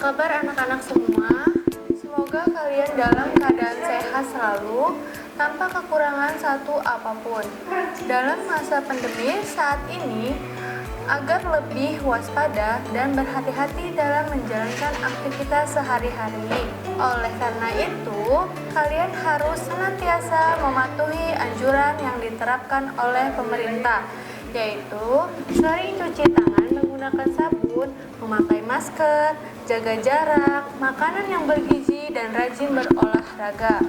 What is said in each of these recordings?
kabar anak-anak semua? Semoga kalian dalam keadaan sehat selalu, tanpa kekurangan satu apapun. Dalam masa pandemi saat ini, agar lebih waspada dan berhati-hati dalam menjalankan aktivitas sehari-hari. Oleh karena itu, kalian harus senantiasa mematuhi anjuran yang diterapkan oleh pemerintah, yaitu sering cuci tangan menggunakan sabun, memakai masker, jaga jarak, makanan yang bergizi, dan rajin berolahraga.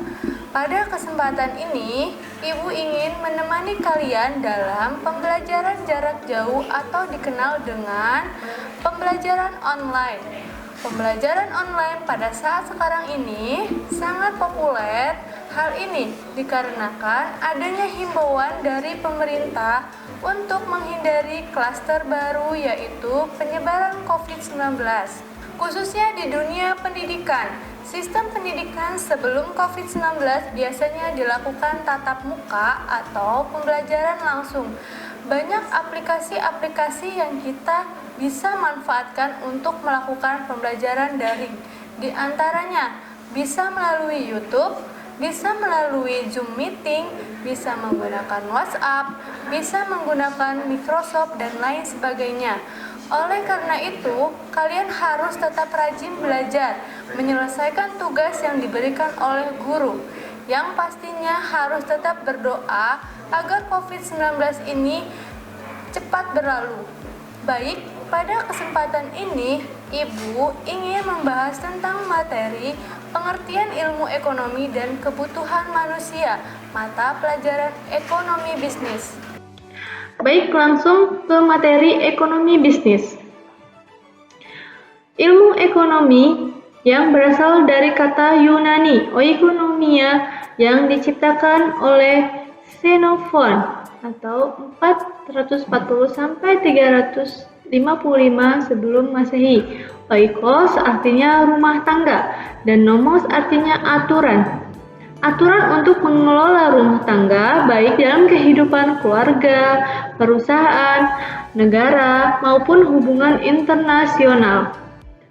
Pada kesempatan ini, Ibu ingin menemani kalian dalam pembelajaran jarak jauh atau dikenal dengan pembelajaran online. Pembelajaran online pada saat sekarang ini sangat populer. Hal ini dikarenakan adanya himbauan dari pemerintah untuk menghindari klaster baru, yaitu penyebaran COVID-19, khususnya di dunia pendidikan. Sistem pendidikan sebelum COVID-19 biasanya dilakukan tatap muka atau pembelajaran langsung. Banyak aplikasi-aplikasi yang kita bisa manfaatkan untuk melakukan pembelajaran daring. Di antaranya bisa melalui YouTube, bisa melalui Zoom Meeting, bisa menggunakan WhatsApp, bisa menggunakan Microsoft, dan lain sebagainya. Oleh karena itu, kalian harus tetap rajin belajar, menyelesaikan tugas yang diberikan oleh guru. Yang pastinya harus tetap berdoa agar COVID-19 ini cepat berlalu. Baik, pada kesempatan ini, Ibu ingin membahas tentang materi pengertian ilmu ekonomi dan kebutuhan manusia, mata pelajaran ekonomi bisnis. Baik, langsung ke materi ekonomi bisnis. Ilmu ekonomi yang berasal dari kata Yunani oikonomia yang diciptakan oleh Xenophon atau 440 sampai 355 sebelum Masehi. Oikos artinya rumah tangga dan nomos artinya aturan. Aturan untuk mengelola rumah tangga baik dalam kehidupan keluarga, perusahaan, negara, maupun hubungan internasional.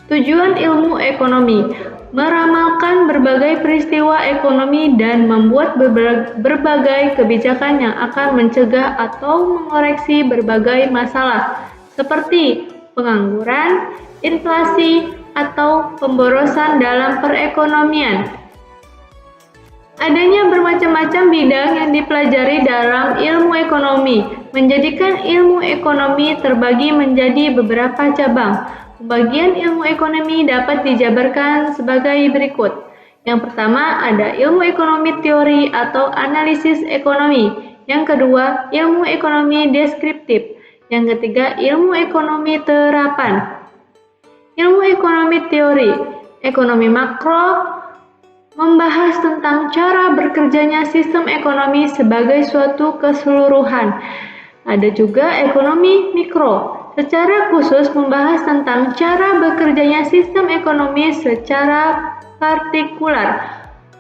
Tujuan ilmu ekonomi meramalkan berbagai peristiwa ekonomi dan membuat berbagai kebijakan yang akan mencegah atau mengoreksi berbagai masalah seperti pengangguran, inflasi, atau pemborosan dalam perekonomian. Adanya bermacam-macam bidang yang dipelajari dalam ilmu ekonomi, menjadikan ilmu ekonomi terbagi menjadi beberapa cabang. Pembagian ilmu ekonomi dapat dijabarkan sebagai berikut. Yang pertama ada ilmu ekonomi teori atau analisis ekonomi. Yang kedua, ilmu ekonomi deskriptif. Yang ketiga, ilmu ekonomi terapan. Ilmu ekonomi teori, ekonomi makro, membahas tentang cara bekerjanya sistem ekonomi sebagai suatu keseluruhan. Ada juga ekonomi mikro, secara khusus membahas tentang cara bekerjanya sistem ekonomi secara partikular.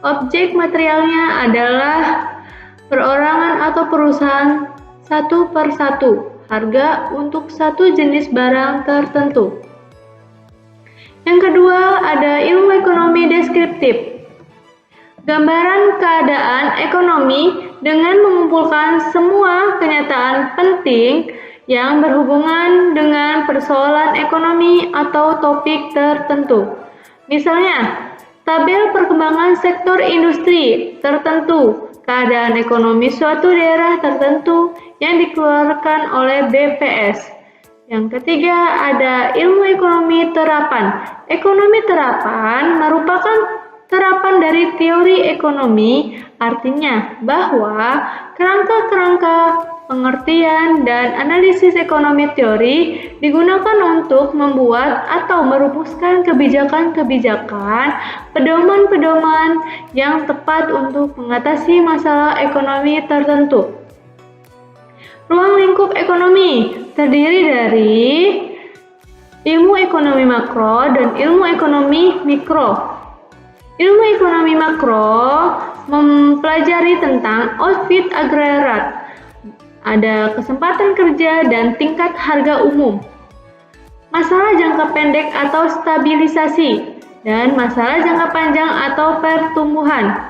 Objek materialnya adalah perorangan atau perusahaan satu per satu, harga untuk satu jenis barang tertentu. Yang kedua ada ilmu ekonomi deskriptif. Gambaran keadaan ekonomi dengan mengumpulkan semua kenyataan penting yang berhubungan dengan persoalan ekonomi atau topik tertentu. Misalnya, tabel perkembangan sektor industri tertentu, keadaan ekonomi suatu daerah tertentu yang dikeluarkan oleh BPS. Yang ketiga ada ilmu ekonomi terapan. Ekonomi terapan merupakan terapan dari teori ekonomi, artinya bahwa kerangka-kerangka pengertian dan analisis ekonomi teori digunakan untuk membuat atau merumuskan kebijakan-kebijakan, pedoman-pedoman yang tepat untuk mengatasi masalah ekonomi tertentu. Ruang lingkup ekonomi terdiri dari ilmu ekonomi makro dan ilmu ekonomi mikro. Ilmu ekonomi makro mempelajari tentang output agregat, ada kesempatan kerja dan tingkat harga umum. masalah jangka pendek atau stabilisasi, dan masalah jangka panjang atau pertumbuhan.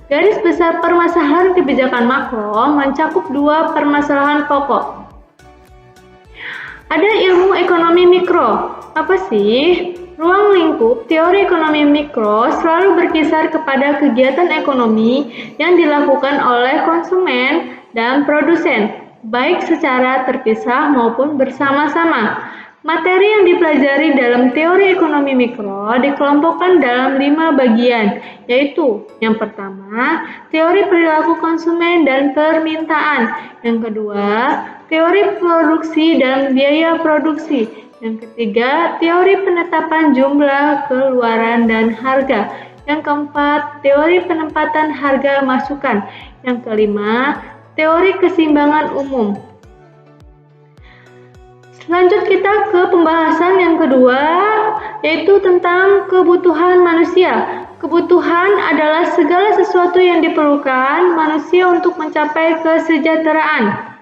Garis besar permasalahan kebijakan makro mencakup dua permasalahan pokok. Ada ilmu ekonomi mikro. Apa sih? Ruang lingkup teori ekonomi mikro selalu berkisar kepada kegiatan ekonomi yang dilakukan oleh konsumen dan produsen, baik secara terpisah maupun bersama-sama. Materi yang dipelajari dalam teori ekonomi mikro dikelompokkan dalam 5 bagian, yaitu yang pertama, teori perilaku konsumen dan permintaan. Yang kedua, teori produksi dan biaya produksi. Yang ketiga, teori penetapan jumlah, keluaran, dan harga. Yang keempat, teori penempatan harga masukan. Yang kelima, teori keseimbangan umum. Lanjut kita ke pembahasan yang kedua, yaitu tentang kebutuhan manusia. Kebutuhan adalah segala sesuatu yang diperlukan manusia untuk mencapai kesejahteraan.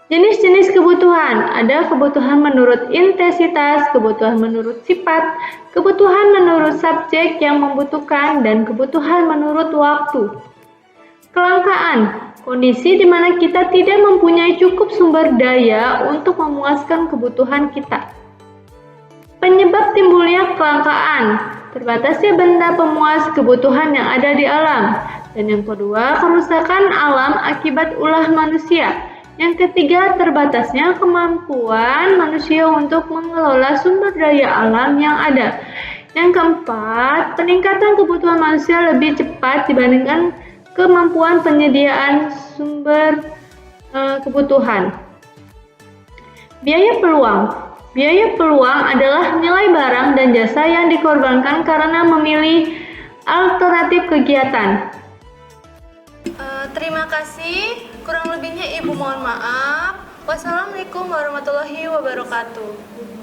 Jenis-jenis kebutuhan, ada kebutuhan menurut intensitas, kebutuhan menurut sifat, kebutuhan menurut subjek yang membutuhkan, dan kebutuhan menurut waktu. Kelangkaan, kondisi di mana kita tidak mempunyai cukup sumber daya untuk memuaskan kebutuhan kita. Penyebab timbulnya kelangkaan, terbatasnya benda pemuas kebutuhan yang ada di alam. Dan yang kedua, kerusakan alam akibat ulah manusia. Yang ketiga, terbatasnya kemampuan manusia untuk mengelola sumber daya alam yang ada. Yang keempat, peningkatan kebutuhan manusia lebih cepat dibandingkan kemampuan penyediaan sumber kebutuhan. Biaya peluang. Biaya peluang adalah nilai barang dan jasa yang dikorbankan karena memilih alternatif kegiatan. Terima kasih. Kurang lebihnya Ibu mohon maaf. Wassalamualaikum warahmatullahi wabarakatuh.